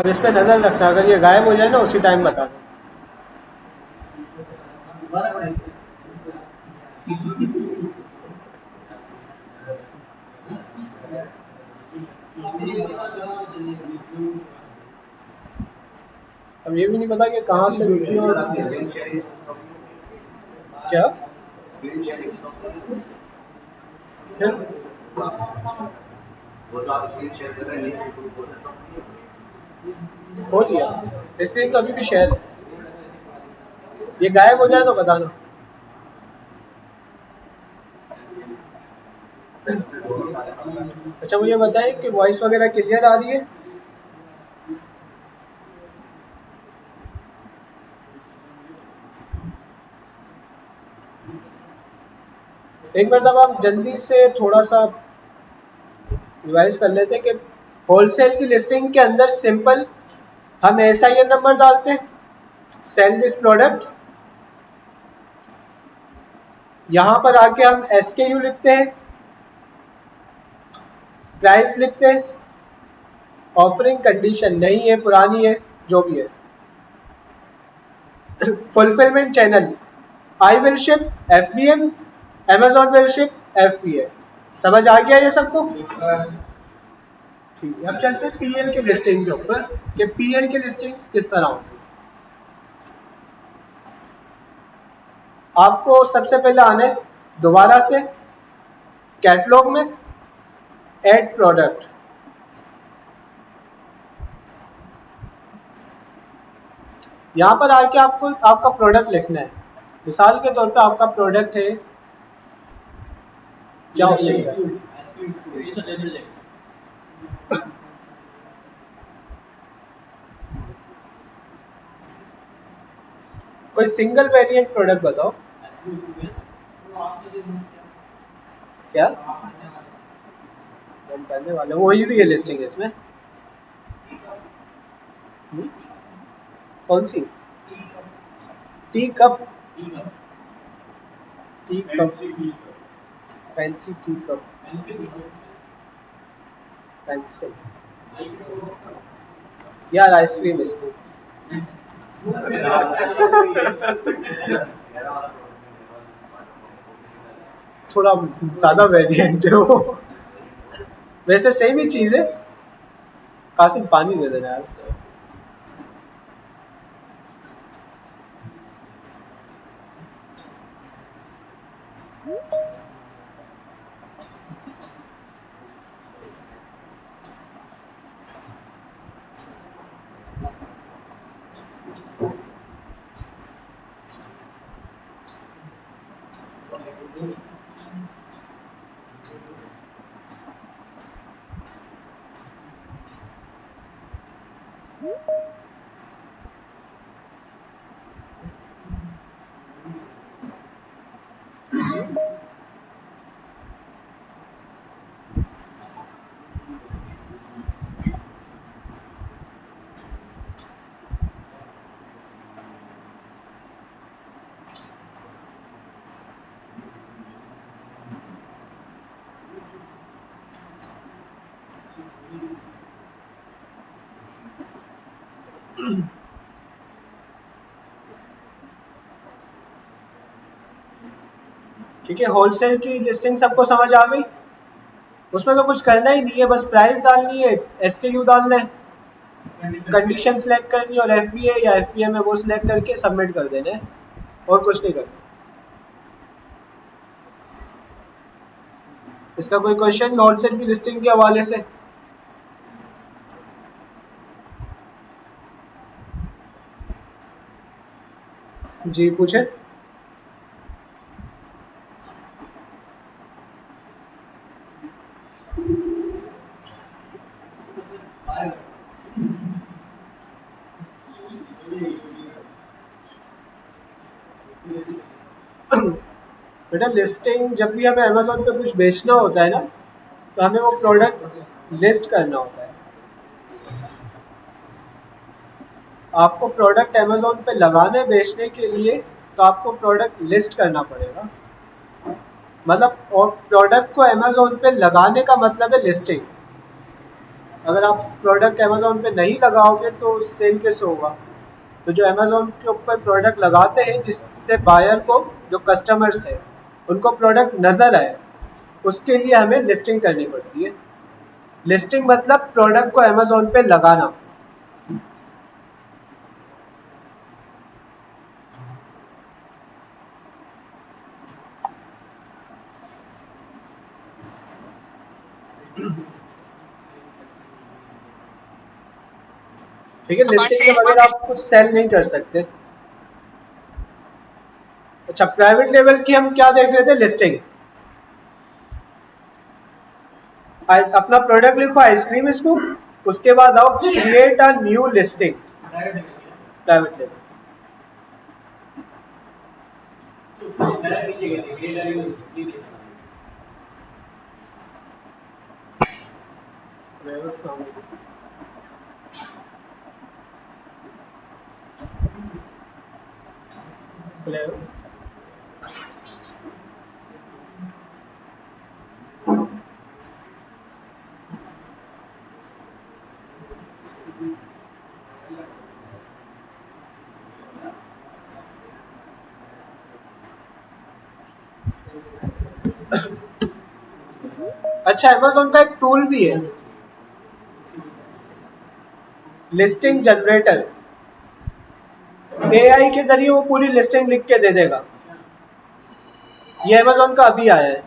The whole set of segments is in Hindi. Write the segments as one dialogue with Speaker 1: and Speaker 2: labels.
Speaker 1: अब इस पे नज़र रखना, अगर ये गायब हो जाए ना उसी टाइम बता दो। अब ये भी नहीं पता कि कहाँ से रुकी और क्या फिर हो लिया। स्क्रीन तो अभी भी शेयर है, ये गायब हो जाए तो बताना। अच्छा मुझे बताएं कि वॉइस वगैरह क्लियर आ रही है? एक बार तब आप जल्दी से थोड़ा सा रिवाइज कर लेते हैं कि होलसेल की लिस्टिंग के अंदर सिंपल हम SIN नंबर डालते हैं, सेल दिस प्रोडक्ट, यहां पर आके हम SKU लिखते हैं, प्राइस लिखते हैं, ऑफरिंग कंडीशन नहीं है, पुरानी है, जो भी है, fulfilment channel I will ship, FBM, Amazon will ship, FBA। समझ आ गया ये सबको? ठीक है, अब चलते हैं PL की लिस्टिंग के ऊपर कि PL की लिस्टिंग किस तरह होती है। आपको सबसे पहले आना है दोबारा से कैटलॉग में, ऐड प्रोडक्ट, यहाँ पर आके आपको आपका प्रोडक्ट लिखना है। मिसाल के तौर पे आपका प्रोडक्ट है, क्या हो सकता है, कोई सिंगल वेरिएंट प्रोडक्ट बताओ। क्या हम करने वाले वही भी है लिस्टिंग इसमें? कौन सी? Tea cup, tea cup, fancy tea cup, pencil, यार आइसक्रीम स्कूप। थोड़ा ज़्यादा वेरिएंट है वो, वैसे सेम ही चीज़ है। कासिम पानी दे देना यार। ठीक है, होलसेल की लिस्टिंग सबको समझ आ गई? उसमें तो कुछ करना ही नहीं है, बस प्राइस डालनी है, SKU डालना है, कंडीशन सेलेक्ट करनी है और FBA या FBM है वो सिलेक्ट करके सबमिट कर देना है, और कुछ नहीं करना। इसका कोई क्वेश्चन होलसेल की लिस्टिंग के हवाले से? जी पूछे। बेटा लिस्टिंग जब भी हमें अमेजोन पे कुछ बेचना होता है ना, तो हमें वो प्रोडक्ट लिस्ट करना होता है। आपको प्रोडक्ट अमेजोन पे लगाने बेचने के लिए तो आपको प्रोडक्ट लिस्ट करना पड़ेगा, मतलब और प्रोडक्ट को अमेजोन पे लगाने का मतलब है लिस्टिंग। अगर आप प्रोडक्ट अमेज़ोन पे नहीं लगाओगे तो सेल कैसे होगा? तो जो अमेज़ोन के ऊपर प्रोडक्ट लगाते हैं जिससे बायर को, जो कस्टमर्स है, उनको प्रोडक्ट नज़र आए, उसके लिए हमें लिस्टिंग करनी पड़ती है। लिस्टिंग मतलब प्रोडक्ट को अमेज़ोन पे लगाना। ठीक है, लिस्टिंग के बगैर आप कुछ सेल नहीं कर सकते। अच्छा, प्राइवेट लेवल की हम क्या देख रहे थे? लिस्टिंग। अपना प्रोडक्ट लिखो आइसक्रीम स्कूप, उसके बाद आओ create a new listing. Private level अच्छा, अमेज़न का एक टूल भी है, लिस्टिंग जनरेटर। एआई के जरिए वो पूरी लिस्टिंग लिख के दे देगा। ये अमेज़न का अभी आया है,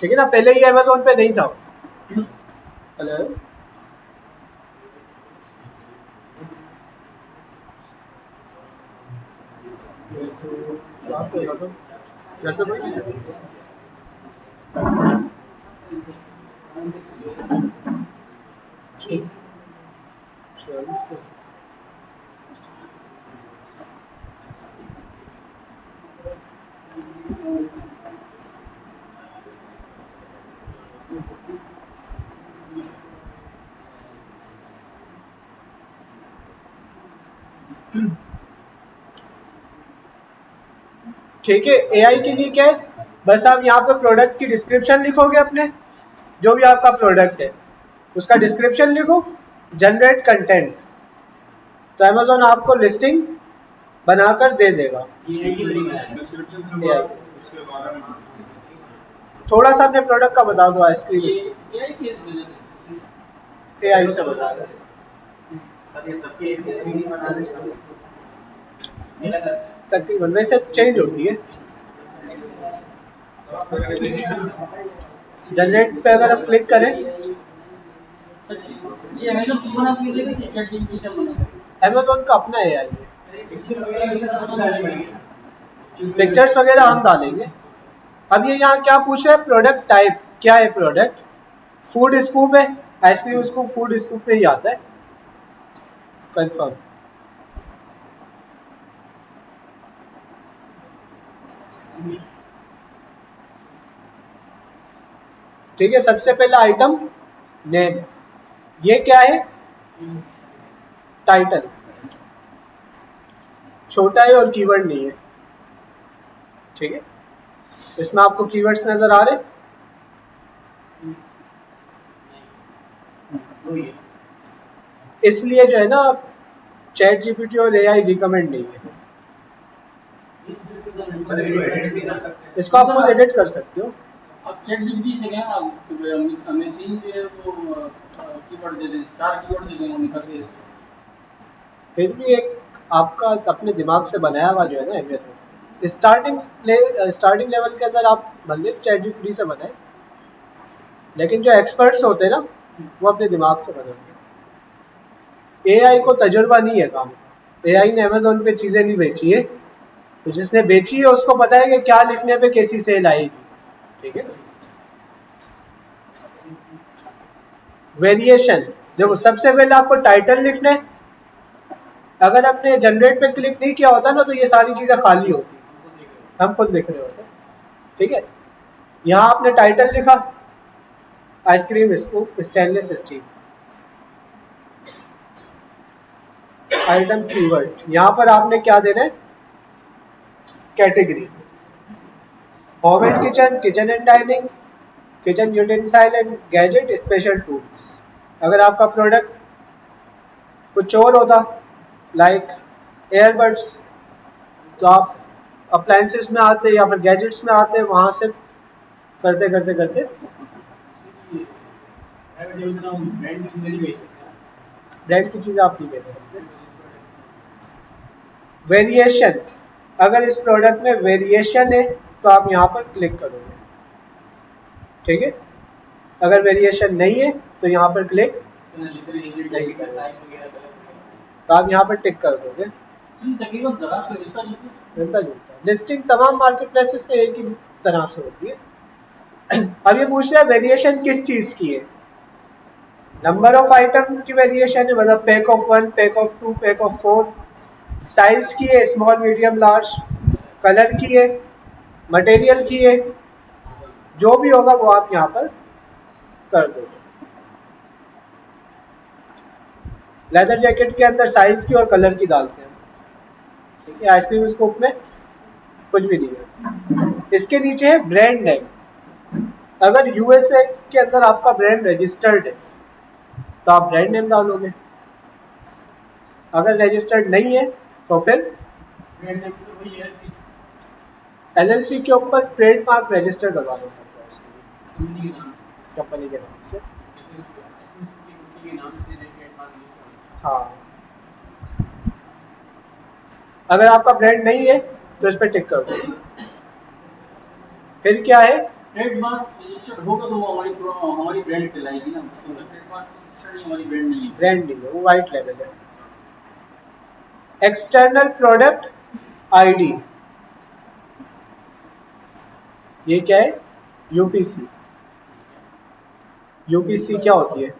Speaker 1: ठीक है ना? पहले ये अमेज़न पे नहीं था। हेलो, क्लास में था तो घर पे कोई नहीं है? ठीक, चलो से ठीक है। एआई के लिए क्या है? बस आप यहाँ पे प्रोडक्ट की डिस्क्रिप्शन लिखोगे, अपने जो भी आपका प्रोडक्ट है उसका डिस्क्रिप्शन लिखो, जनरेट कंटेंट, तो अमेज़न आपको लिस्टिंग बनाकर दे देगा। AI। थोड़ा सा अपने प्रोडक्ट का बता दो, आइसक्रीम एआई से बता दो। तकरीबन वैसे चेंज होती है। जनरेट पे अगर आप क्लिक करें, अमेज़न का अपना एआई है, पिक्चर्स वगैरह हम डालेंगे। अब ये यहाँ क्या पूछ रहा है? प्रोडक्ट टाइप क्या है? प्रोडक्ट फूड स्कूप है, आइसक्रीम स्कूप फूड स्कूप में ही आता है। कंफर्म। ठीक है, सबसे पहला आइटम नेम, ये क्या है? टाइटल। छोटा है और कीवर्ड नहीं है, ठीक है। इसमें आपको कीवर्ड्स नजर आ रहे? इसलिए जो है ना, चैट जीपीटी और एआई रिकमेंड नहीं है। इसको आप खुद एडिट कर सकते हो।
Speaker 2: अब चैट जीपीटी से क्या हमें 3 जो है वो कीवर्ड दे दें, 4 कीवर्ड दे दें, वो निकल के।
Speaker 1: फिर भी एक आपका अपने दिमाग से बनाया हुआ जो है ना एवरीथिंग, स्टार्टिंग लेवल के अंदर आप भले चैट जीपीटी से बनाए, लेकिन जो एक्सपर्ट्स होते हैं ना, वो अपने दिमाग से बनाते हैं। एआई को तजुर्बा नहीं है काम। एआई ने अमेज़न पे चीज़ें नहीं बेची है, तो जिसने बेची है उसको पता है कि क्या लिखने पे कैसी सेल आएगी, ठीक है। वेरिएशन देखो, सबसे पहले आपको टाइटल लिखना है। अगर आपने जनरेट पे क्लिक नहीं किया होता ना, तो ये सारी चीज़ें खाली होती, हम खुद लिख रहे होते, ठीक है। यहाँ आपने टाइटल लिखा, ice cream scoop stainless steel, item keyword, यहाँ पर आपने क्या देना है? Category, home and kitchen, kitchen and dining, kitchen utensil and gadget special tools. अगर आपका प्रोडक्ट कुछ और होता लाइक एयरबड्स, तो आप अप्लायंसेस में आते या फिर गैजेट्स में आते, वहाँ से करते करते करते ब्रांड की चीज़ आप नहीं बेच सकते। वेरिएशन, अगर इस प्रोडक्ट में वेरिएशन है तो आप यहाँ पर क्लिक करोगे, ठीक है। अगर वेरिएशन नहीं है तो यहाँ पर क्लिक नहीं करोगे, तो आप यहाँ पर टिक कर दोगे। मिलता जुलता है, लिस्टिंग तमाम मार्केट प्लेसेस पे एक ही तरह से होती है। अब ये पूछ रहा है वेरिएशन किस चीज़ की है। नंबर ऑफ आइटम की वेरिएशन है, मतलब pack of 1, pack of 2, pack of 4। Size की है, स्मॉल मीडियम लार्ज। कलर की है, मटेरियल की है, जो भी होगा वो आप यहाँ पर कर दो। लेदर जैकेट के अंदर साइज की और कलर की डालते हैं, ठीक है। आइसक्रीम स्कूप में कुछ भी नहीं है। इसके नीचे है ब्रांड नेम। अगर यूएसए के अंदर आपका ब्रांड रजिस्टर्ड है तो आप ब्रांड नेम डालोगे, अगर रजिस्टर्ड नहीं है तो फिर एलएलसी के ऊपर ट्रेडमार्क रजिस्टर करवाना पड़ता है उसके लिए, कंपनी के नाम से। हाँ, अगर आपका ब्रांड नहीं है तो इस पर टिक कर दो। फिर क्या है,
Speaker 2: ट्रेडमार्क रजिस्टर्ड होगा तो वो हमारी ब्रांड कहलाएगी ना। ट्रेडमार्क रजिस्टर्ड हमारी ब्रांड नहीं है,
Speaker 1: ब्रांड नहीं है, वो वाइट लेवल है। एक्सटर्नल प्रोडक्ट आईडी, ये क्या है, यूपीसी। यूपीसी क्या होती है,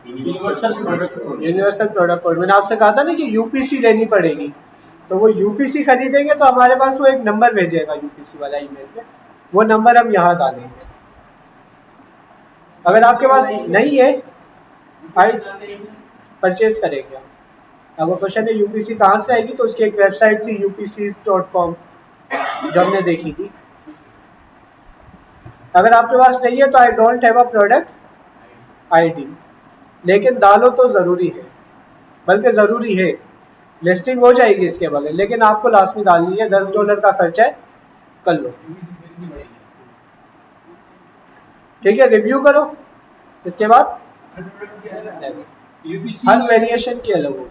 Speaker 2: universal product code.
Speaker 1: Universal product code. मैंने आपसे कहा था ना कि यूपीसी लेनी पड़ेगी, तो वो यूपीसी खरीदेंगे तो हमारे पास वो एक नंबर भेजेगा यूपीसी वाला ईमेल पे, वो नंबर हम यहाँ डालेंगे। अगर आपके पास नहीं है, परचेज करेंगे। अब क्वेश्चन है यूपीसी कहाँ से आएगी, तो उसकी एक वेबसाइट थी upcs.com जो हमने देखी थी। अगर आपके पास नहीं है तो I don't have a product ID, लेकिन डालो तो ज़रूरी है, बल्कि ज़रूरी है। लिस्टिंग हो जाएगी इसके बगैर, लेकिन आपको लास्ट में डालनी है। $10 का खर्चा है, कर लो, ठीक है। रिव्यू करो, इसके बाद हर वेरिएशन की अलग होगी।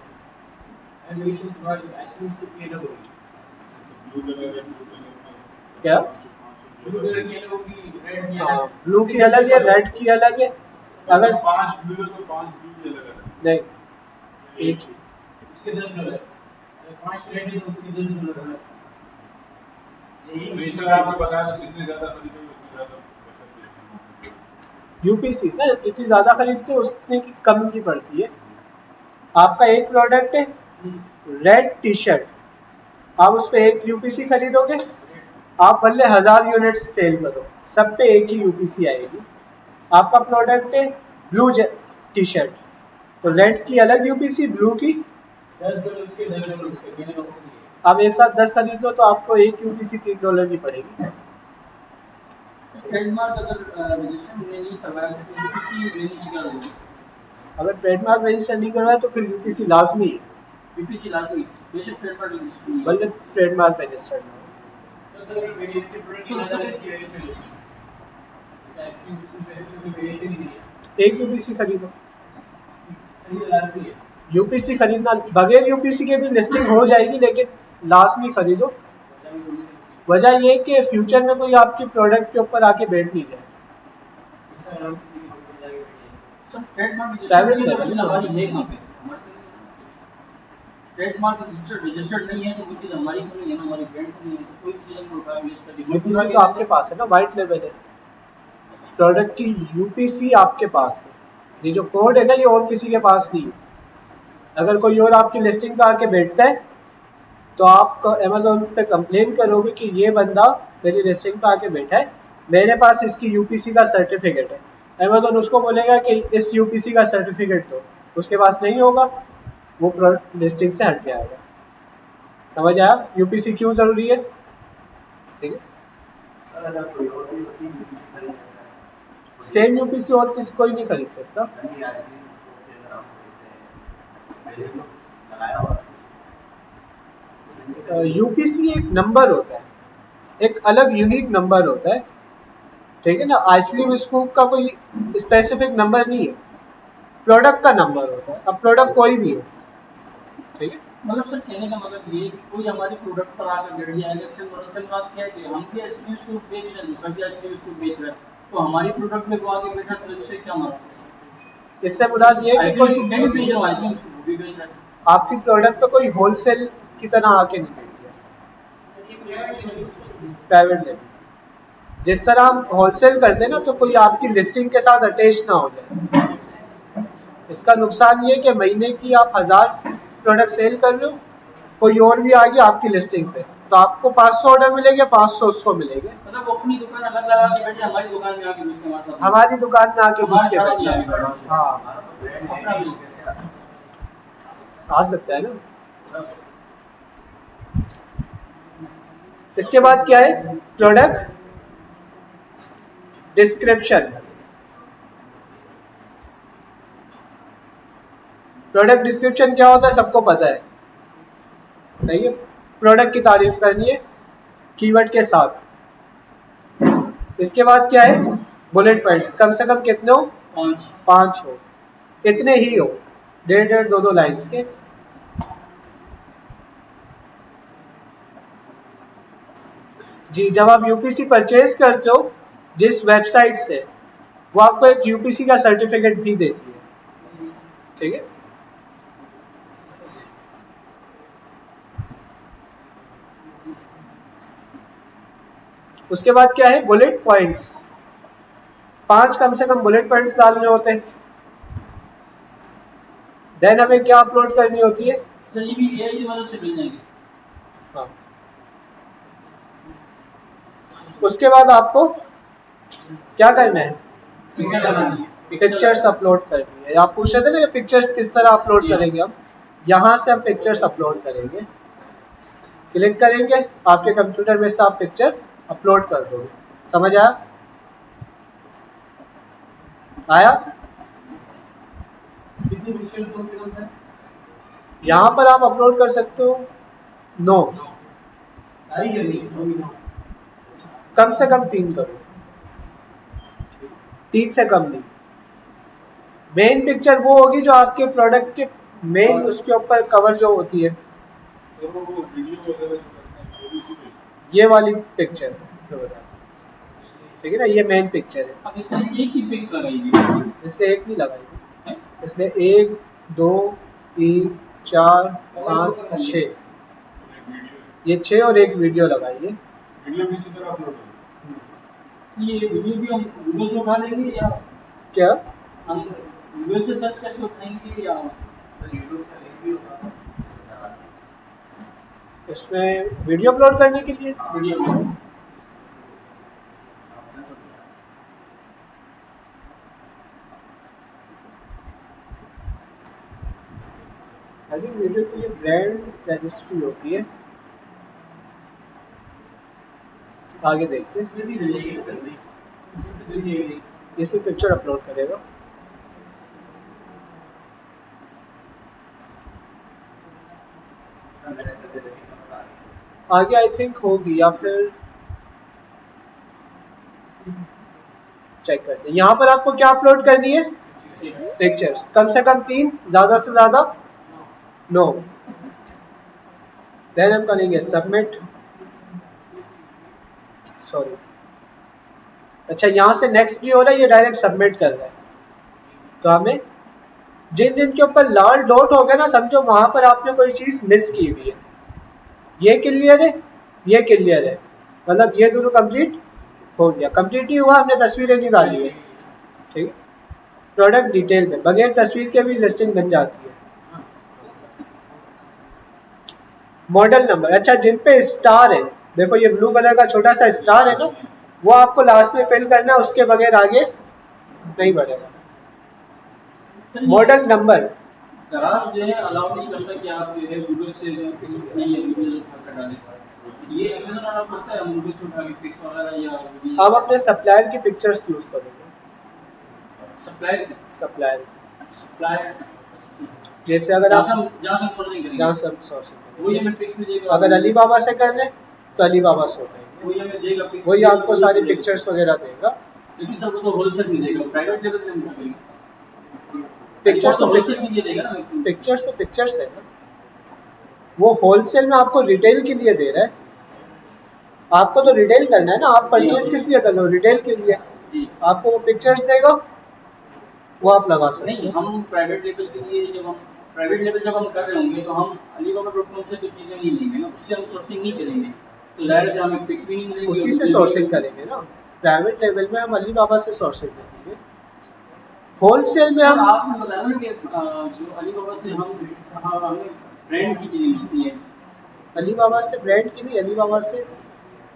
Speaker 1: क्या, ब्लू की अलग है, रेड की अलग है। अगर
Speaker 3: 5 ब्लू है तो 5 ब्लू की अलग है।
Speaker 1: नहीं, एक ही,
Speaker 2: उसके 10 डॉलर, 5 रेड है तो उसके 10 डॉलर अलग।
Speaker 3: बेशक आपने बताया तो जितने ज्यादा खरीदोगे उतने ज्यादा बचत है।
Speaker 1: यूपीसी ना जितनी ज़्यादा खरीदते हो उतने की कम की पड़ती है। आपका एक प्रोडक्ट है रेड टी शर्ट, आप उस पर एक यूपीसी खरीदोगे, आप भले 1000 यूनिट सेल करो, सब पे एक ही यूपीसी आएगी। आपका प्रोडक्ट है ब्लू टी शर्ट, तो रेड की अलग यूपीसी, ब्लू की
Speaker 2: 10 डॉलर उसके 10 डॉलर उसके देने का ऑप्शन है।
Speaker 1: आप एक साथ 10 खरीद लो तो आपको एक यूपीसी $3 की पड़ेगी।
Speaker 2: ट्रेडमार्क अगर रजिस्टर नहीं करवाया तो यूपीसी लेने की क्या जरूरत है?
Speaker 1: अगर ट्रेडमार्क रजिस्टर नहीं करवाया तो फिर यूपीसी लाजमी है,
Speaker 2: यूपीसी लाजमी, बेशक ट्रेडमार्क रजिस्टर नहीं है।
Speaker 1: भले ट्रेडमार्क रजिस्टर ना हो।
Speaker 2: सर अगर वेरिएशन प्रोडक्ट की नजर है इसकी वेरिएशन है, जैसे आइसक्रीम उसमें वैसे कोई वेरिएशन ही नहीं है,
Speaker 1: एक यूपीसी खरीदो,
Speaker 2: ये लाजमी है।
Speaker 1: यूपीसी खरीदना, बगैर यूपीसी के भी लिस्टिंग हो जाएगी, लेकिन लाजमी खरीदो। वजह ये कि फ्यूचर में कोई आपकी प्रोडक्ट के ऊपर आके बैठ नहीं जाए।
Speaker 2: Sir trademark
Speaker 1: Private
Speaker 2: register
Speaker 1: level
Speaker 2: हमारी है कहाँ पे? ट्रेडमार्क रजिस्टर्ड नहीं है तो वो चीज़ हमारी तो नहीं है ना, हमारी ब्रांड तो नहीं है, तो कोई भी चीज़ हम उठा के लिस्ट कर
Speaker 1: यूपीसी तो आपके पास है ना, वाइट लेवल है, प्रोडक्ट की यूपीसी आपके पास है। ये जो कोड है ना, ये और किसी के पास नहीं है। अगर कोई और आपकी लिस्टिंग पे आके बैठता है तो आप अमेज़ोन पे कंप्लेन करोगे कि ये बंदा मेरी लिस्टिंग पे आके बैठा है, मेरे पास इसकी यूपीसी का सर्टिफिकेट है। अमेज़ोन उसको बोलेगा कि इस यूपीसी का सर्टिफिकेट दो, उसके पास नहीं होगा, वो प्रोडक्ट लिस्टिंग से हट जाएगा। समझ आया यूपीसी क्यों ज़रूरी है, ठीक है। सेम यूपीसी और किसी कोई नहीं खरीद सकता। यूपीसी एक नंबर होता है, एक अलग यूनिक नंबर होता है, ठीक है ना। आइसक्रीम स्कूप का कोई स्पेसिफिक नंबर नहीं है, प्रोडक्ट का नंबर होता है। अब प्रोडक्ट कोई भी हो, ठीक है।
Speaker 2: मतलब सर कहने का मतलब ये कि कोई हमारी प्रोडक्ट पर आकर बैठ जाएगा, इससे बात क्या है कि हम भी आइसक्रीम स्कूप बेच रहे हैं, दूसरा भी आइसक्रीम स्कूप बेच रहा है, तो हमारी प्रोडक्ट में वो आगे बैठा तो इससे क्या मतलब?
Speaker 1: इससे मुराद ये है कि कोई
Speaker 2: मैं भी बेच रहा हूँ आइसक्रीम स्कूप भी बेच रहा है,
Speaker 1: आपकी प्रोडक्ट पे कोई होलसेल की तरह आके नहीं बैठ गया, प्राइवेट लेवल। जिस तरह हम होलसेल करते हैं ना, तो कोई आपकी लिस्टिंग के साथ अटैच ना हो जाए। इसका नुकसान ये है कि महीने की आप 1000 प्रोडक्ट सेल कर रहे हो, कोई और भी आ गया आपकी लिस्टिंग पे, तो आपको 500 ऑर्डर मिलेंगे, 500 उसको मिलेंगे।
Speaker 2: मतलब वो अपनी दुकान अलग लगा के बैठे, हमारी दुकान में आके घुस के हमारे साथ
Speaker 1: हमारी दुकान में आके घुस के
Speaker 2: हमारे साथ
Speaker 1: बैठे,
Speaker 2: नहीं आएगा।
Speaker 1: हाँ
Speaker 2: अपना भी
Speaker 1: आ सकता है ना। इसके बाद क्या है, प्रोडक्ट डिस्क्रिप्शन। प्रोडक्ट डिस्क्रिप्शन क्या होता है सबको पता है, सही है। प्रोडक्ट की तारीफ करनी है कीवर्ड के साथ। इसके बाद क्या है, बुलेट पॉइंट्स। कम से कम कितने हो, 5 हो, इतने ही हो, 1.5 2 लाइन्स के। जी, जब आप यूपीसी परचेज करते हो जिस वेबसाइट से, वो आपको एक यूपीसी का सर्टिफिकेट भी देती है, ठीक है। उसके बाद क्या है, बुलेट पॉइंट्स। 5 कम से कम बुलेट पॉइंट्स डालने होते हैं। देन हमें क्या अपलोड करनी होती है,
Speaker 2: सर ये भी एआई की मदद से मिल जाएंगे।
Speaker 1: हाँ। उसके बाद आपको क्या करना है, पिक्चर्स अपलोड करनी है। आप पूछ रहे थे ना कि पिक्चर्स किस तरह अपलोड करेंगे। हम यहाँ से हम पिक्चर्स अपलोड करेंगे, क्लिक करेंगे, आपके कंप्यूटर में से आप पिक्चर अपलोड कर दोगे। समझ आया? आया?
Speaker 2: कितनी पिक्चर्स कम से कम सर?
Speaker 1: यहाँ पर आप अपलोड कर सकते हो 9,
Speaker 2: सारी करनी है,
Speaker 1: कम से कम 3 करो, 3 से कम नहीं। मेन पिक्चर वो होगी जो आपके प्रोडक्ट के मेन उसके ऊपर कवर जो होती है,
Speaker 3: तो वो वीडियो वगैरह जो करते हैं वो भी इसी पे।
Speaker 1: ये वाली पिक्चर, ठीक है ना, ये मेन पिक्चर है।
Speaker 2: अब इसमें एक ही पिक्स लगाएगी,
Speaker 1: इसने एक नहीं लगाई, इसने 1 2 3 4 5 6,
Speaker 3: एक वीडियो
Speaker 1: ये 6 और एक वीडियो लगाई है।
Speaker 3: वीडियो भी इसी तरह अपलोड होगी।
Speaker 2: ये वीडियो भी हम गूगल से उठा लेंगे या
Speaker 1: क्या,
Speaker 2: हम गूगल से सर्च करके उठाएंगे या
Speaker 1: इसमें वीडियो अपलोड करने के लिए
Speaker 2: वीडियो?
Speaker 1: अभी वीडियो के लिए ब्रांड रजिस्ट्री होती है, आगे देखते हैं। इसी पिक्चर अपलोड करेगा। आगे आई थिंक होगी, या फिर चेक करते हैं। यहाँ पर आपको क्या अपलोड करनी है, पिक्चर्स, कम से कम 3, ज़्यादा से ज़्यादा 9। देन हम करेंगे सबमिट, सॉरी, अच्छा यहाँ से नेक्स्ट भी हो रहा है, ये डायरेक्ट सबमिट कर रहा है। तो हमें जिन जिन के ऊपर लाल डॉट हो गया ना, समझो वहाँ पर आपने कोई चीज़ मिस की हुई है। ये क्लियर है, ये क्लियर है, मतलब ये दोनों कंप्लीट हो गया। कंप्लीट ही हुआ, हमने तस्वीरें निकाली है, ठीक है। प्रोडक्ट डिटेल में बगैर तस्वीर के भी लिस्टिंग बन जाती है। मॉडल नंबर, अच्छा जिन पे स्टार है, देखो ये ब्लू कलर का छोटा सा स्टार है ना, वो आपको लास्ट में फिल करना है, उसके बगैर आगे नहीं बढ़ेगा। मॉडल नंबर
Speaker 2: दराज जो है अलाउ नहीं करता कि आप जो है गूगल से नहीं है वीडियो उठा कर डालें। ये अमेज़न अलाउ करता है हम गूगल से उठा के पिक्स वगैरह या
Speaker 1: आप अपने सप्लायर की पिक्चर्स यूज़ करोगे,
Speaker 2: सप्लायर
Speaker 1: सप्लायर। जैसे अगर आप
Speaker 2: जहाँ से सोर्सिंग करेंगे,
Speaker 1: जहाँ से सोर्सिंग
Speaker 2: वही हमें पिक्स में देगा।
Speaker 1: अगर अली बाबा से कर रहे तो अली बाबा से होगा,
Speaker 2: वही हमें देगा पिक्स,
Speaker 1: वही आपको सारी पिक्चर्स वगैरह देगा।
Speaker 2: लेकिन सर वो तो होलसेल में देगा, प्राइवेट लेवल पे हम करेंगे।
Speaker 1: पिक्चर्स तो
Speaker 2: होलसेल में देगा ना,
Speaker 1: पिक्चर्स है ना, वो होलसेल में आपको रिटेल के लिए दे रहा है। आपको तो रिटेल करना है ना, आप परचेज किस लिए कर रहे हो? रिटेल के लिए। आपको वो पिक्चर्स देगा, वो आप लगा सकते
Speaker 2: नहीं, हम प्राइवेट लेवल के लिए जब हम कर रहे होंगे तो हम alibaba.com से तो चीज़ें नहीं लेंगे ना, उससे हम सोर्सिंग नहीं करेंगे, तो ज़ाहिर है हमें पिक्स भी नहीं मिलेंगे,
Speaker 1: उसी से सोर्सिंग करेंगे ना। प्राइवेट लेवल में हम अली बाबा से सोर्सिंग करेंगे, होलसेल में हम
Speaker 2: आपने बताया ना कि जो alibaba से हमें ब्रांड की चीज़ें मिलती है,
Speaker 1: अली बाबा से ब्रांड की नहीं, अली बाबा से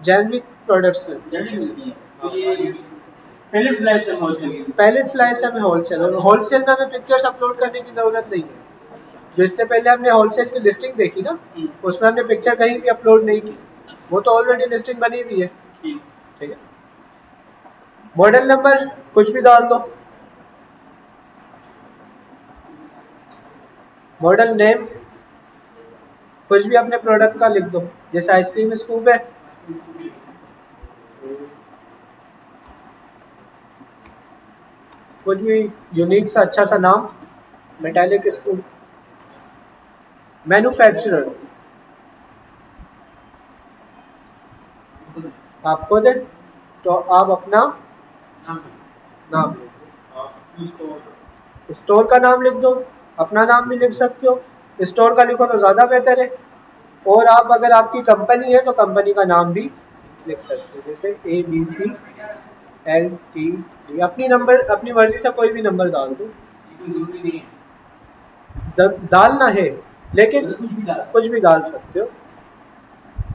Speaker 1: जेनरिक प्रोडक्ट्स मिलते हैं।
Speaker 2: जनरल मिलती है, तो ये पैलेट फ्लैश से होलसेल की।
Speaker 1: पैलेट फ्लाई से हमें होलसेल में हमें पिक्चर्स अपलोड करने की ज़रूरत नहीं है। जो इससे पहले हमने होलसेल की लिस्टिंग देखी ना, उसमें हमने पिक्चर कहीं भी अपलोड नहीं की, वो तो ऑलरेडी लिस्टिंग बनी हुई है। ठीक है, मॉडल नंबर कुछ भी डाल दो, मॉडल नेम कुछ भी अपने प्रोडक्ट का लिख दो, जैसे आइसक्रीम स्कूप है, कुछ भी यूनिक सा अच्छा सा नाम, मेटालिक स्कूप। मैन्युफैक्चरर आप खुद है तो आप अपना नाम लिख दो,
Speaker 3: आप अपनी
Speaker 1: स्टोर का नाम लिख दो, अपना नाम भी लिख सकते हो, स्टोर का लिखो तो ज़्यादा बेहतर है। और आप अगर आपकी कंपनी है तो कंपनी का नाम भी लिख सकते हो, जैसे ABCLTD। अपनी मर्जी से कोई भी नंबर डाल दो, डालना है लेकिन कुछ भी डाल सकते हो।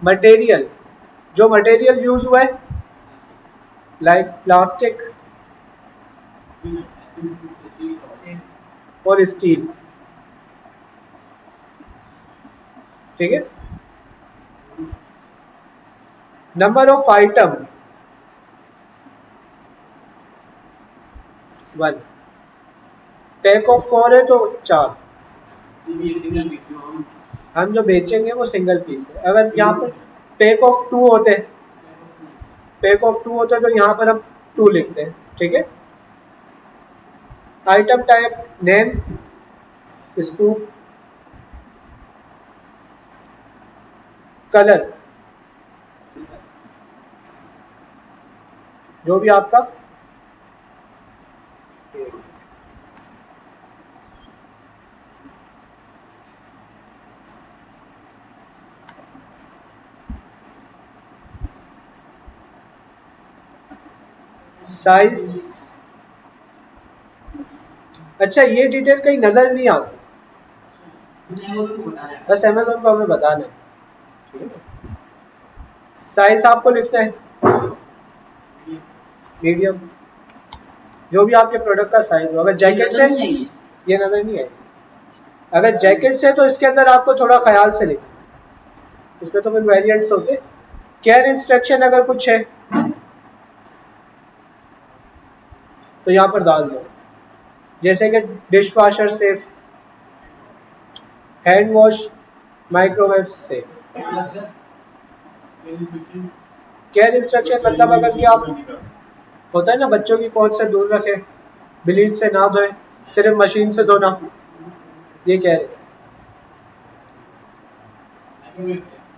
Speaker 1: मटेरियल, जो मटेरियल यूज हुआ है, लाइक प्लास्टिक और स्टील। ठीक है, number of item 1, pack of 4 है तो 4, हम जो बेचेंगे वो सिंगल पीस है। अगर यहाँ पर पैक ऑफ 2 होते तो यहाँ पर हम 2 लिखते हैं। ठीक है, item type name scoop, colour जो भी आपका, साइज। अच्छा, ये डिटेल कहीं नजर नहीं आती, बस अमेज़न को हमें बताना है। ठीक है, साइज आपको लिखना है मीडियम, जो भी आपके प्रोडक्ट का साइज हो। अगर जैकेट से ये नजर नहीं आएगी, अगर जैकेट से तो इसके अंदर आपको थोड़ा ख्याल से लिखना, इसमें तो फिर वेरिएंट्स होते। केयर इंस्ट्रक्शन अगर कुछ है तो यहाँ पर डाल दो, जैसे कि dish washer safe, hand wash, microwave safe. Care instruction मतलब अगर कि आप, होता है ना, बच्चों की पहुंच से दूर रखें, ब्लीच से ना धोएं, सिर्फ मशीन से धोना, ये कह रहे।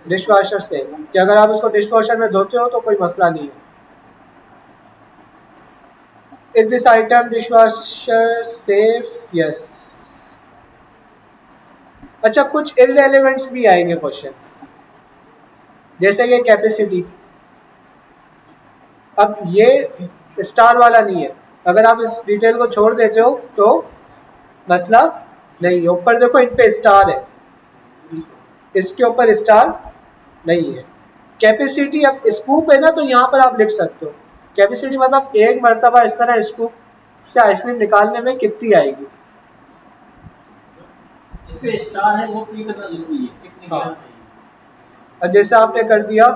Speaker 1: डिश वॉशर सेफ कि अगर आप उसको डिश वॉशर में धोते हो तो कोई मसला नहीं है। Is this item dish washer safe? Yes. अच्छा, कुछ इररेलेवेंट्स भी आएंगे क्वेश्चंस, जैसे कि कैपेसिटी। अब ये स्टार वाला नहीं है, अगर आप इस डिटेल को छोड़ देते हो तो मसला नहीं है। ऊपर देखो, इन पे स्टार है, इसके ऊपर स्टार नहीं है। कैपेसिटी, अब स्कूप है ना तो यहाँ पर आप लिख सकते हो कैपेसिटी, मतलब एक मरतबा इस तरह स्कूप से आइसक्रीम निकालने में कितनी आएगी।
Speaker 2: इस पे स्टार है वो फ्री करना जरूरी है, कितने ग्राम है।
Speaker 1: और जैसे आपने कर दिया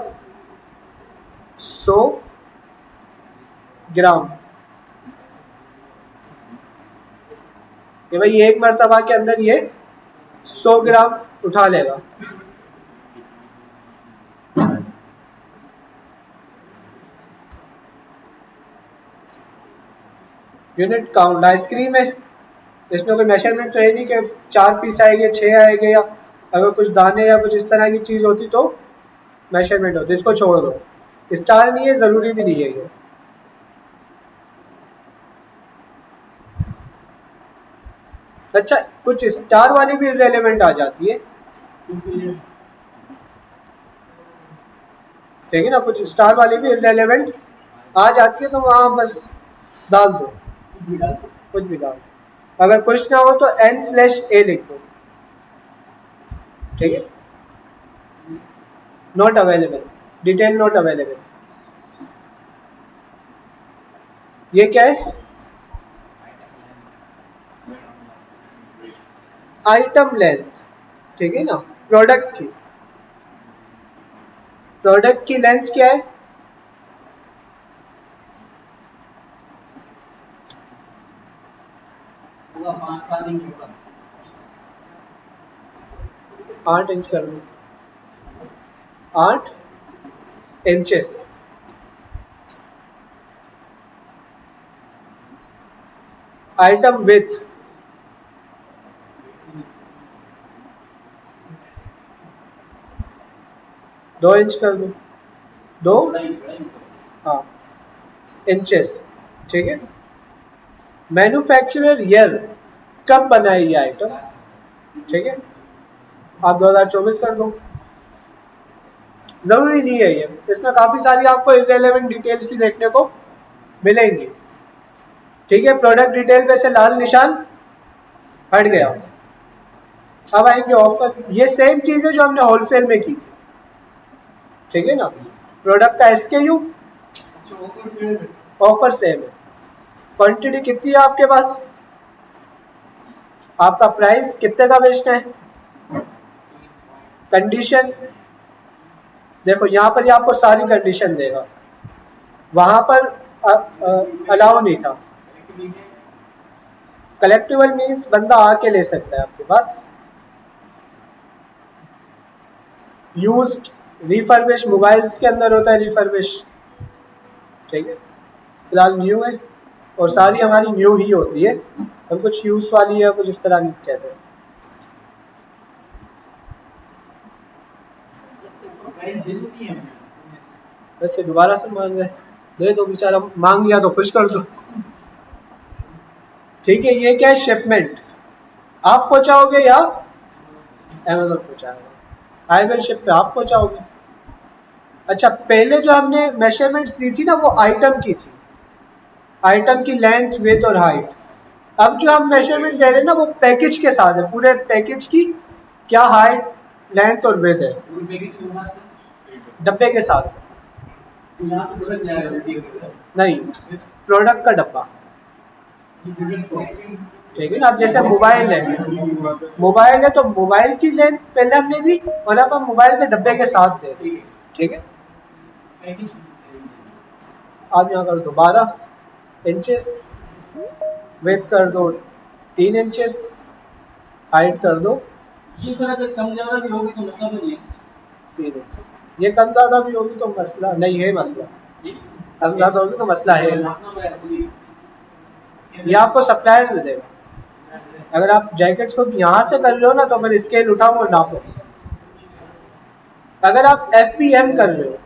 Speaker 1: 100 ग्राम, कि भाई एक मरतबा के अंदर ये 100 ग्राम उठा लेगा। यूनिट काउंट आइसक्रीम है, इसमें कोई मेजरमेंट तो है नहीं कि 4 पीस आएंगे 6 आएंगे, या अगर कुछ दाने या कुछ इस तरह की चीज़ होती तो मेजरमेंट होती, इसको छोड़ दो। स्टार नहीं है, ज़रूरी भी नहीं है ये। अच्छा, कुछ स्टार वाली भी इररिलेवेंट आ जाती है, ठीक है ना, कुछ स्टार वाली भी इररिलेवेंट आ जाती है, तो वहाँ बस डाल दो, कुछ भी डाल दो। अगर कुछ ना हो तो n/a लिख दो, ठीक है। Not available, detail not available. ये क्या है? आइटम लेंथ, ठीक है ना, प्रोडक्ट की लेंथ क्या है?
Speaker 2: होगा 5-7 इंच होगा।
Speaker 1: 8 इंच कर दो, 8 इंचेस। आइटम विथ 2 इंच कर दो, 2 हाँ इंचेस, ठीक है। मैन्युफैक्चरर ईयर, कब बना है ये आइटम, ठीक है, आप 2024 कर दो। ज़रूरी नहीं है ये, इसमें काफ़ी सारी आपको इररिलेवेंट डिटेल्स भी देखने को मिलेंगी, ठीक है। प्रोडक्ट डिटेल पे से लाल निशान हट गया। अब आएंगे ऑफर, ये सेम चीज़ है जो हमने होलसेल में की थी, ठीक है ना। प्रोडक्ट का SKU, ऑफर सेम है, क्वांटिटी कितनी है आपके पास, आपका प्राइस कितने का बेचना है, कंडीशन देखो यहाँ पर ये आपको सारी कंडीशन देगा, वहाँ पर अलाउ नहीं था। कलेक्टिबल मीन्स बंदा आके ले सकता है आपके पास। यूज्ड, रिफर्बिश, मोबाइल्स के अंदर होता है रिफर्बिश, ठीक है। फिलहाल न्यू है, और सारी हमारी न्यू ही होती है, हम कुछ यूज वाली है कुछ इस तरह नहीं कहते हैं। वैसे दोबारा से मांग रहे, दे दो बेचारा, मांग लिया तो खुश कर दो, ठीक है। ये क्या है? शिपमेंट, आप पहुंचाओगे या अमेज़न पहुंचाएगा? आई विल शिप पे आप पहुंचाओगे। अच्छा, पहले जो हमने मेजरमेंट्स दी थी ना वो आइटम की थी, आइटम की लेंथ, विड्थ और हाइट। अब जो हम मेजरमेंट दे रहे हैं ना वो पैकेज के साथ है, पूरे पैकेज की क्या हाइट, लेंथ और विड्थ है, डब्बे के साथ नहीं, प्रोडक्ट का डब्बा, ठीक है ना। अब जैसे मोबाइल है तो मोबाइल की लेंथ पहले हमने दी, और अब हम मोबाइल के डब्बे के साथ दे रहे हैं, ठीक है। आप यहाँ कर दो 12 इंचेस, विड्थ कर दो 3 इंचेस, हाइट कर दो
Speaker 2: ये सर अगर कम ज़्यादा भी होगी तो मसला नहीं है।
Speaker 1: 3 इंचेस। ये कम ज़्यादा भी होगी तो मसला नहीं है, मसला कम ज़्यादा होगी तो मसला है, ये आपको सप्लायर दे देगा। अगर आप जैकेट्स को यहाँ से कर रहे हो ना तो फिर स्केल उठाओ और नापो। अगर आप FPM कर रहे हो,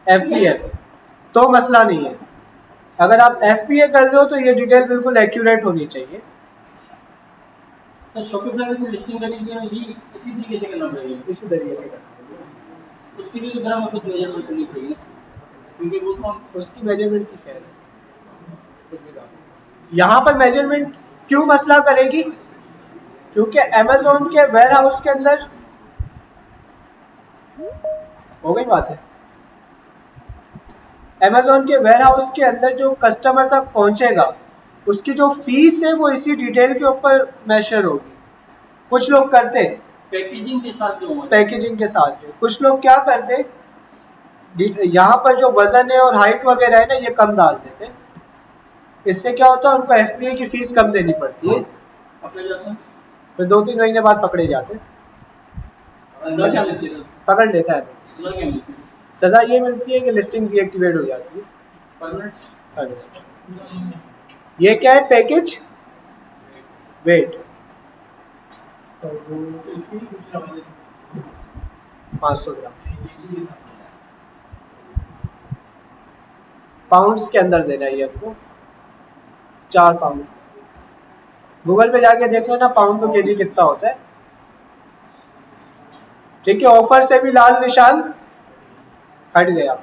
Speaker 1: FPM तो मसला नहीं है। अगर आप FPA कर रहे हो तो ये डिटेल बिल्कुल एक्यूरेट होनी चाहिए।
Speaker 2: तो शॉपिफाई में लिस्टिंग करने के लिए भी इसी तरीके से करना पड़ेगा,
Speaker 1: इसी तरीके से करना पड़ेगा।
Speaker 2: उसके लिए तो बड़ा मतलब मेजरमेंट करनी पड़ेगी, क्योंकि वो तो हम
Speaker 1: उसकी मेजरमेंट की खैर है, यहाँ पर मेजरमेंट क्यों मसला करेगी, क्योंकि अमेज़न के वेयर हाउस के अंदर हो गई बात है, अमेज़न के वेयर हाउस के अंदर जो कस्टमर तक पहुंचेगा उसकी जो फीस है वो इसी डिटेल के ऊपर मेजर होगी। कुछ लोग करते
Speaker 2: पैकेजिंग के साथ जो
Speaker 1: पैकेजिंग के साथ, कुछ लोग क्या करते, यहाँ पर जो वजन है और हाइट वगैरह है ना ये कम डाल देते, इससे क्या होता है उनको FPA की फीस कम देनी पड़ती है,
Speaker 2: पकड़े जाते हैं।
Speaker 1: फिर 2-3 महीने बाद पकड़े जाते,
Speaker 2: सजा क्या मिलती है सर?
Speaker 1: पकड़ लेता है।
Speaker 2: सजा क्या मिलती है?
Speaker 1: सज़ा ये मिलती है कि लिस्टिंग डीएक्टिवेट हो जाती है।
Speaker 2: परमानेंट?
Speaker 1: ये क्या है पैकेज वेट, 500 ग्राम पाउंड्स के अंदर देना है ये हमको, 4 पाउंड। गूगल पे जाके देख लेना पाउंड टू केजी कितना होता है। ठीक है, ऑफर से भी लाल निशान हट गया।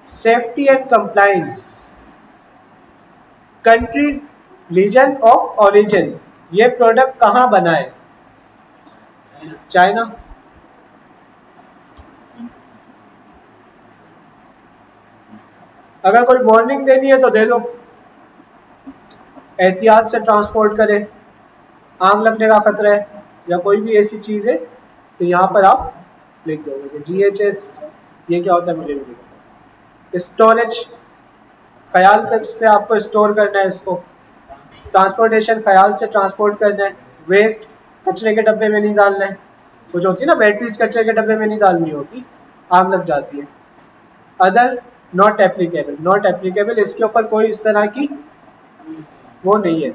Speaker 1: Safety and compliance, country reason of origin, ये प्रोडक्ट कहाँ बना है? चाइना। अगर कोई वार्निंग देनी है तो दे दो, एहतियात से ट्रांसपोर्ट करें, आग लगने का खतरा है या कोई भी ऐसी चीज़ है तो यहाँ पर आप लिख दोगे। GHS ये क्या होता है मुझे भी नहीं पता। स्टोरेज, ख्याल से आपको स्टोर करना है इसको। ट्रांसपोर्टेशन, ख्याल से ट्रांसपोर्ट करना है। वेस्ट, कचरे के डब्बे में नहीं डालना है। कुछ होती है ना बैटरीज कचरे के डब्बे में नहीं डालनी होती, आग लग जाती है। Other not applicable, not applicable इसके ऊपर कोई इस तरह की वो नहीं है।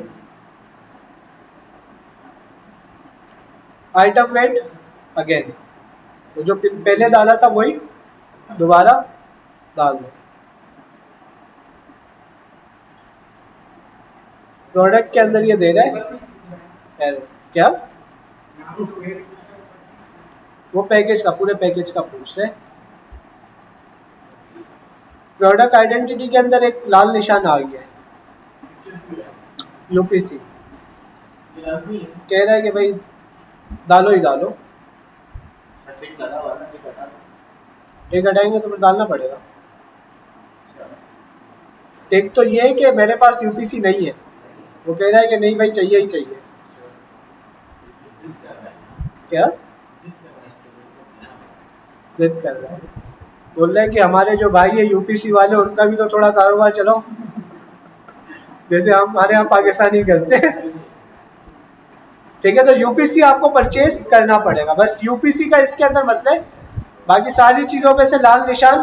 Speaker 1: आइटम वेट अगेन, तो जो पहले डाला था वही दोबारा डाल दो। प्रोडक्ट के अंदर ये दे रहा है क्या, वो पैकेज का, पूरे पैकेज का पूछ रहे। प्रोडक्ट आइडेंटिटी के अंदर एक लाल निशान आ गया है, यूपीसी कह रहा है कि भाई डालो ही डालो। एक हटाएंगे तो फिर डालना पड़ेगा। एक तो ये है कि मेरे पास यूपीसी नहीं है, वो कह रहा है कि नहीं भाई चाहिए ही चाहिए। क्या जिद कर रहा है, बोल रहा है कि हमारे जो भाई है यूपीसी वाले उनका भी तो थोड़ा कारोबार चलाओ, जैसे हमारे यहाँ पाकिस्तानी करते हैं। ठीक है, तो यूपीसी आपको परचेज करना पड़ेगा, बस यूपीसी का इसके अंदर मसला है। बाकी सारी चीज़ों पे से लाल निशान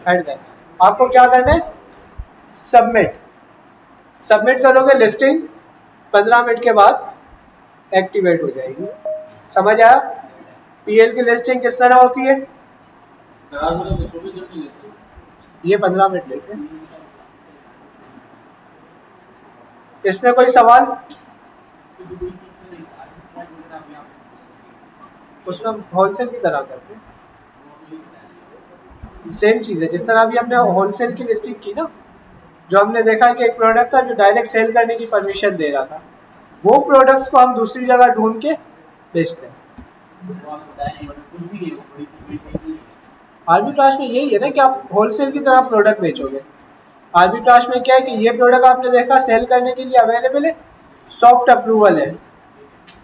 Speaker 1: हट गए। आपको क्या करना है, सबमिट। सबमिट करोगे, लिस्टिंग 15 मिनट के बाद एक्टिवेट हो जाएगी। समझ आया? पीएल की लिस्टिंग किस तरह होती है? ये 15 मिनट लेते हैं। इसमें कोई सवाल? उसमें होलसेल की तरह करते हैं, सेम चीज़ है। जिस तरह अभी हमने होलसेल की लिस्टिंग की ना, जो हमने देखा कि एक प्रोडक्ट था जो डायरेक्ट सेल करने की परमिशन दे रहा था, वो प्रोडक्ट्स को हम दूसरी जगह ढूंढ के बेचते हैं। आर्बिट्राज में यही है ना कि आप होलसेल की तरह प्रोडक्ट बेचोगे। आर्बिट्राज में क्या है कि ये प्रोडक्ट आपने देखा सेल करने के लिए अवेलेबल है, सॉफ्ट अप्रूवल है।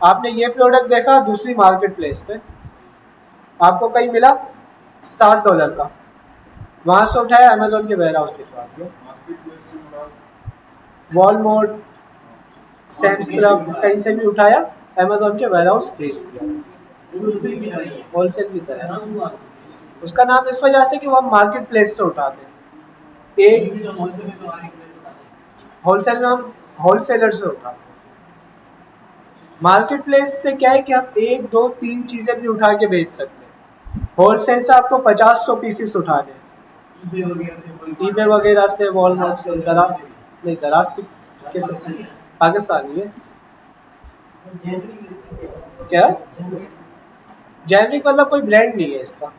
Speaker 1: आपने ये प्रोडक्ट देखा दूसरी मार्केट प्लेस पे, आपको कहीं मिला $60 का, वहाँ से उठाया अमेजोन के वेयर हाउस भिजवा दिया। वॉलमार्ट, सैम्स क्लब, कहीं से भी उठाया अमेजोन के वेयर हाउस भेज दिया, होलसेल की तरह। उसका नाम इस वजह से कि वो हम मार्केट प्लेस से उठाते हैं। एक होलसेल में हम होलसेलर से उठाते हैं। मार्केट प्लेस से क्या है कि हम 1, 2, 3 चीज़ें भी उठा के बेच सकते हैं। होलसेल से आपको 50-100 पीसेस उठाने हैं, ईबे वगैरह से, वॉलमार्ट से, दराज नहीं, दराज से कैसे पाकिस्तानी है क्या? जेनरिक मतलब कोई ब्रांड नहीं है इसका।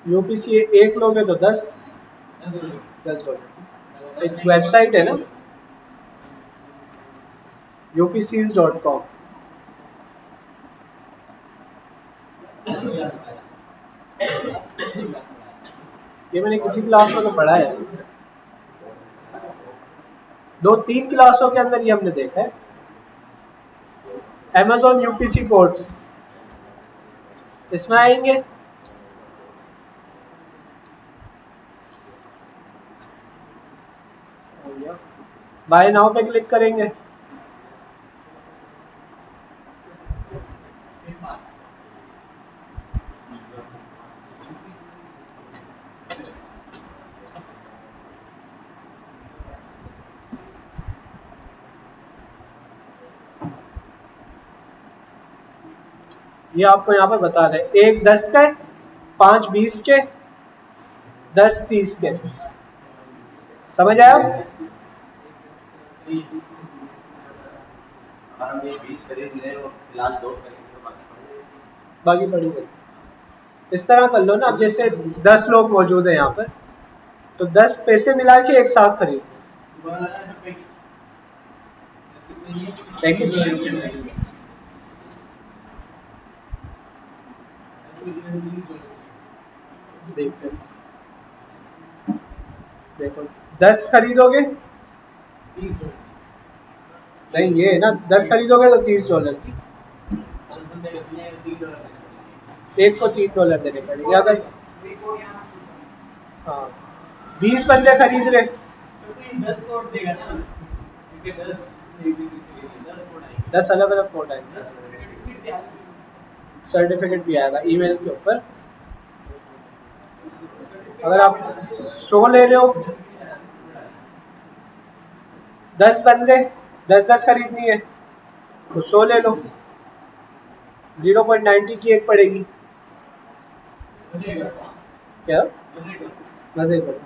Speaker 1: यूपीसी एक लोगे तो 10 डॉलर। एक वेबसाइट है ना upcs.com, ये मैंने किसी क्लास में तो पढ़ा है, 2-3 क्लासों के अंदर ये हमने देखा है। Amazon यूपीसी कोड्स इसमें आएंगे। बाय नाउ पे क्लिक करेंगे। ये आपको यहाँ पर बता रहे हैं, 1 10 के, 5 20 के, 10 30 के। समझ आया?
Speaker 4: हम ये 20 खरीद ले और फिलहाल 2 खरीद लो,
Speaker 1: बाकी पड़ी गई। इस तरह कर लो ना। अब जैसे 10 लोग मौजूद हैं यहाँ पर, तो 10 पैसे मिला के एक साथ खरीद पैकेज। देखते हैं, देखो 10 खरीदोगे, नहीं ये है ना, 10 खरीदोगे तो $30 की, एक को $3 देने पड़ेंगे। अगर हाँ 20 बंदे खरीद रहे, 10 अलग अलग कोड आएंगे, सर्टिफिकेट भी आएगा ईमेल के ऊपर। अगर आप 100 ले रहे हो, 10 बंदे 10 खरीदनी है तो 100 ले लो, 0.90 की एक पड़ेगी। क्या मजे करो,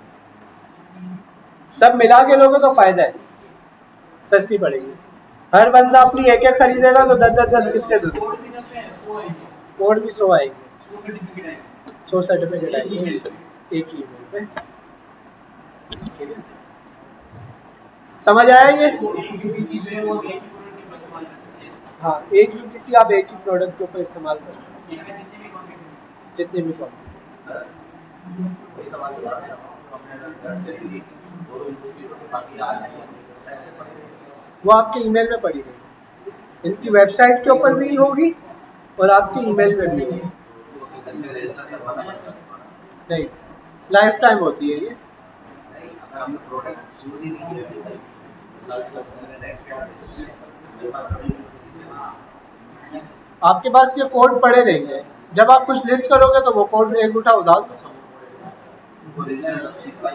Speaker 1: सब मिला के लोगे तो फायदा है, सस्ती पड़ेगी। हर बंदा अपनी एक एक खरीदेगा तो 10 कितने दो, कोड भी 100 आएंगे, 100 सर्टिफिकेट आएंगे एक ही ईमेल पे। ठीक है, समझ आया ये? हाँ, एक यूपीसी आप एक ही प्रोडक्ट के ऊपर इस्तेमाल कर सकते हैं, जितने भी
Speaker 4: कोई सवाल नहीं आता। हमने अगर 10 खरीदी, 2 यूपीसी तो बाकी आ जाएगा,
Speaker 1: वो आपके ईमेल में पड़ी रहेगी, इनकी वेबसाइट के ऊपर भी होगी और आपके ईमेल में भी होगी। नहीं, लाइफ टाइम होती है ये।
Speaker 4: नहीं, अगर हमने प्रोडक्ट यूज ही नहीं किया,
Speaker 1: आपके पास ये कोड पड़े रहेंगे, जब आप कुछ लिस्ट करोगे तो वो कोड एक उठा उधार दो,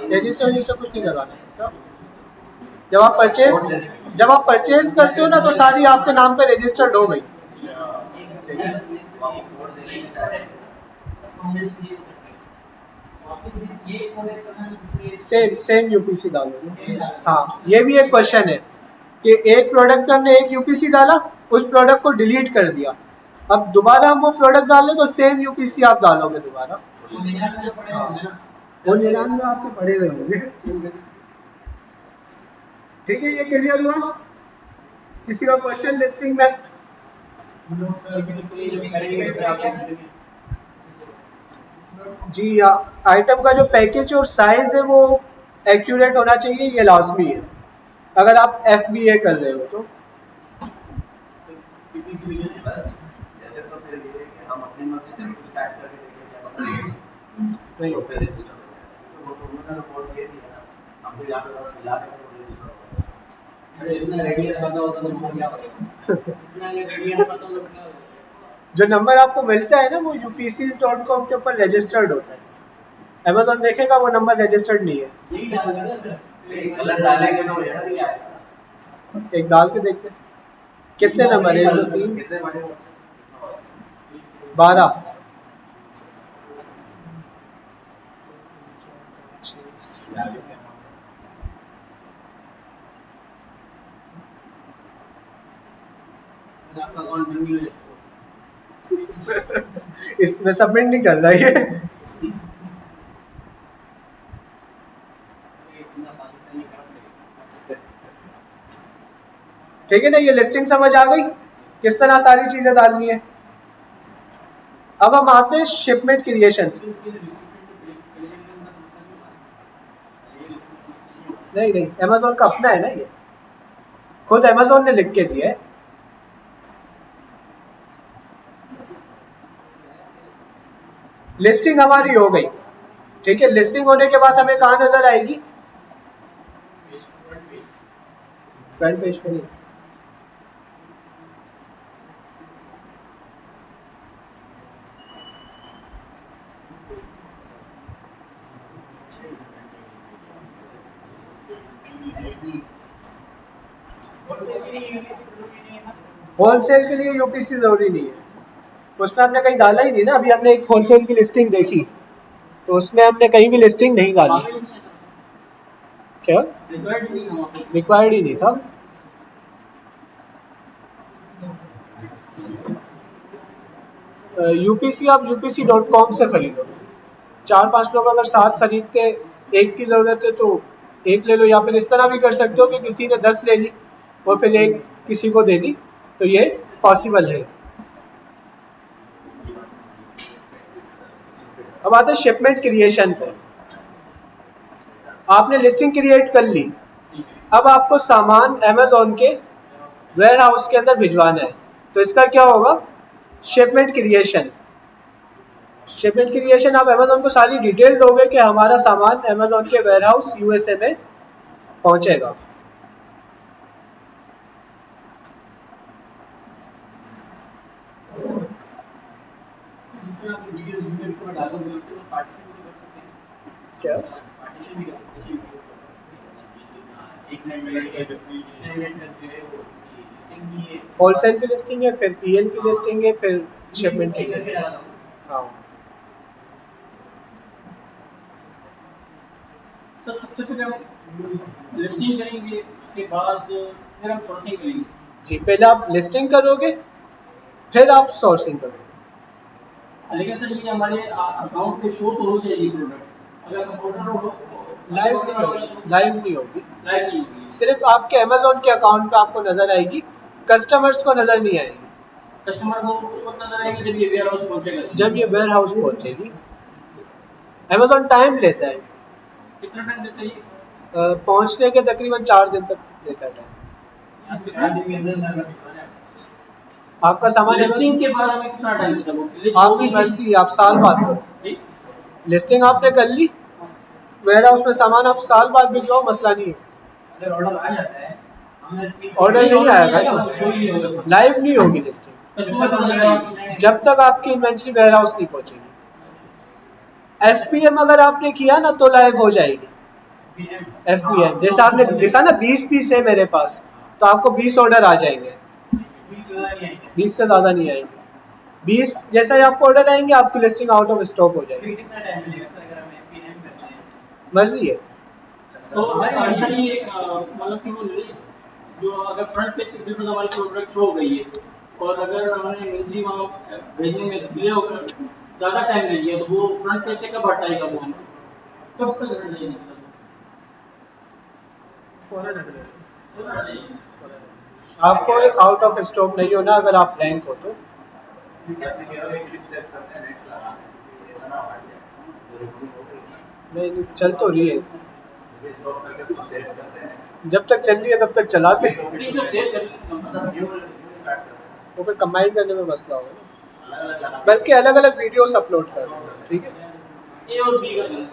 Speaker 1: रजिस्टर से कुछ नहीं करवाना। जब आप परचेज करते हो ना तो सारी आपके नाम पे रजिस्टर्ड हो गई। सेम यूपीसी डालोगे। हाँ, ये भी एक क्वेश्चन है कि एक प्रोडक्ट हमने एक यूपीसी डाला, उस प्रोडक्ट को डिलीट कर दिया, अब दोबारा हम वो प्रोडक्ट डालें तो सेम यूपीसी आप डालोगे दोबारा। वो निरान में आपके पड़े हुए होंगे। ठीक है, ये क्लियर हुआ? किसी का क्वेश्चन लिस्टिंग में? जी, आइटम का जो पैकेज और साइज है वो एक्यूरेट होना चाहिए, ये लाजमी है अगर आप FBA कर रहे हो तो।
Speaker 4: जैसे तो फिर ये कि हम अपनी मर्जी से कुछ टाइप करके देंगे,
Speaker 1: नहीं
Speaker 4: तो फिर रजिस्टर हो जाएगा। तो वो तो उन्होंने कोड दे दिया ना, हम तो यहाँ पे बस मिला देंगे तो रजिस्टर हो जाएगा।
Speaker 2: अरे इतना रेडी रखा होता तो मुझे क्या पता, इतना रेडी रखा तो क्या होता।
Speaker 1: जो नंबर आपको मिलता है ना वो upcs.com के ऊपर रजिस्टर्ड होता है। अमेज़न देखेगा वो नंबर रजिस्टर्ड नहीं है।
Speaker 2: यही डालना ना सर,
Speaker 4: कलर डालेंगे तो ये नहीं आएगा।
Speaker 1: एक डाल के देखते हैं कितने नंबर है। 1 2 3
Speaker 4: कितने बड़े
Speaker 1: 12
Speaker 2: आपका अकाउंट बन गया।
Speaker 1: इसमें सबमिट नहीं कर रहा है। ठीक है ना, ये लिस्टिंग समझ आ गई किस तरह सारी चीजें डालनी है। अब हम आते हैं शिपमेंट क्रिएशन। नहीं, अमेज़न का अपना है ना, ये खुद अमेज़न ने लिख के दिया है। लिस्टिंग हमारी हो गई, ठीक है। लिस्टिंग होने के बाद हमें कहाँ नजर आएगी? फ्रंट पेज पे नहीं। होलसेल के लिए यूपीसी जरूरी नहीं है, उसमें हमने कहीं डाला ही नहीं ना। अभी हमने एक होलसेल की लिस्टिंग देखी तो उसमें हमने कहीं भी लिस्टिंग नहीं डाली।
Speaker 2: वहाँ पे नहीं है सर,
Speaker 1: क्या
Speaker 2: रिक्वायर्ड नहीं है वहाँ पे।
Speaker 1: रिक्वायर्ड ही नहीं था। यूपीसी आप upc.com से खरीदोगे। 4-5 लोग अगर साथ खरीदते, एक की ज़रूरत है तो एक ले लो, या फिर इस तरह भी कर सकते हो कि किसी ने 10 ले ली और फिर एक किसी को दे दी, तो ये पॉसिबल है। अब आते हैं शिपमेंट क्रिएशन पे। आपने लिस्टिंग क्रिएट कर ली, अब आपको सामान अमेज़ॉन के वेयर हाउस के अंदर भिजवाना है, तो इसका क्या होगा? Shipment creation. शिपमेंट क्रिएशन आप अमेज़ॉन को सारी डिटेल दोगे कि हमारा सामान अमेज़ॉन के वेयर हाउस यूएसए में पहुंचेगा।
Speaker 2: जिसमें आप वीडियो को डालोगे उसके बाद पार्टीशन भी कर सकते हैं।
Speaker 1: क्या
Speaker 2: पार्टीशन भी कर सकते हैं। एक मिनट में लिस्टिंग भी है,
Speaker 1: होलसेल की लिस्टिंग है, फिर पीएल की लिस्टिंग है, फिर शिपमेंट की
Speaker 2: एक करके
Speaker 1: लिस्टिंग।
Speaker 2: डाला था।
Speaker 1: हाँ,
Speaker 2: सर सबसे पहले हम लिस्टिंग करेंगे, उसके बाद फिर हम सोर्सिंग करेंगे।
Speaker 1: जी, पहले आप लिस्टिंग करोगे फिर आप सोर्सिंग करोगे।
Speaker 2: लेकिन सर ये हमारे अकाउंट पे शो तो हो जाएगी प्रोडक्ट, अगर हम ऑर्डर हो
Speaker 1: लाइव नहीं होगी, लाइव नहीं होगी,
Speaker 2: लाइव नहीं होगी।
Speaker 1: सिर्फ आपके अमेज़ॉन के अकाउंट पे आपको नज़र आएगी, कस्टमर्स को नज़र नहीं आएगी।
Speaker 2: कस्टमर को उस वक्त नजर आएगी जब ये वेयर हाउस पहुंचेगा।
Speaker 1: जब ये वेयर हाउस पहुंचेगी। अमेज़ॉन टाइम लेता है,
Speaker 2: कितना टाइम देता है ये?
Speaker 1: पहुंचने के तकरीबन 4 दिन तक लेता है टाइम।
Speaker 2: यहाँ पे 4 दिन के अंदर
Speaker 1: आपका सामान
Speaker 2: लिस्टिंग के बाद हमें कितना टाइम देता है वो? लिस्ट
Speaker 1: आपकी
Speaker 2: होगी
Speaker 1: मर्जी, आप साल बाद करो।
Speaker 2: जी?
Speaker 1: लिस्टिंग आपने कर ली, वेयर हाउस में सामान आप साल बाद भिजवाओ, मसला नहीं है।
Speaker 2: अगर ऑर्डर आ जाता है, हमें
Speaker 1: ऑर्डर नहीं आएगा ना,
Speaker 2: कोई नहीं होगा।
Speaker 1: लाइव नहीं होगी लिस्टिंग
Speaker 2: कस्टमर को नजर आएगी
Speaker 1: जब तक आपकी इन्वेंट्री वेयर हाउस नहीं पहुंचेगी। एफपीएम अगर आपने किया ना तो लाइव हो जाएगी। एफपीएम जैसे आपने लिखा ना 20 पीस है मेरे पास, तो आपको 20 ऑर्डर आ जाएंगे, 20 से ज़्यादा नहीं आएंगे। 20 जैसा ही आपको ऑर्डर आएंगे आपकी लिस्टिंग आउट ऑफ स्टॉक हो जाएगी।
Speaker 2: कितना टाइम मिलेगा सर अगर हम एफपीएम करते हैं?
Speaker 1: मर्जी है।
Speaker 2: तो हमारी मतलब कि वो लिस्ट जो अगर फ्रंट पेज पे बिल्कुल हमारी प्रोडक्ट हो गई है और अगर हमने इन्वेंट्री वहाँ भेजने में डिले हो गया, ज़्यादा टाइम ले लिया, तो वो फ्रंट पेज से कब हटाएगा वो हम? कब तक हट जाएगी?
Speaker 1: आपको आउट ऑफ स्टॉक नहीं होना अगर आप ब्लैंक हो तो। नहीं, चल तो रही है, जब तक चल रही है तब तक चलाते हैं।
Speaker 2: इसको सेव कर
Speaker 1: वो फिर कंबाइन करने में मसला होगा ना, बल्कि अलग अलग वीडियोस अपलोड कर दो, ठीक है।
Speaker 2: ए और बी कर देना।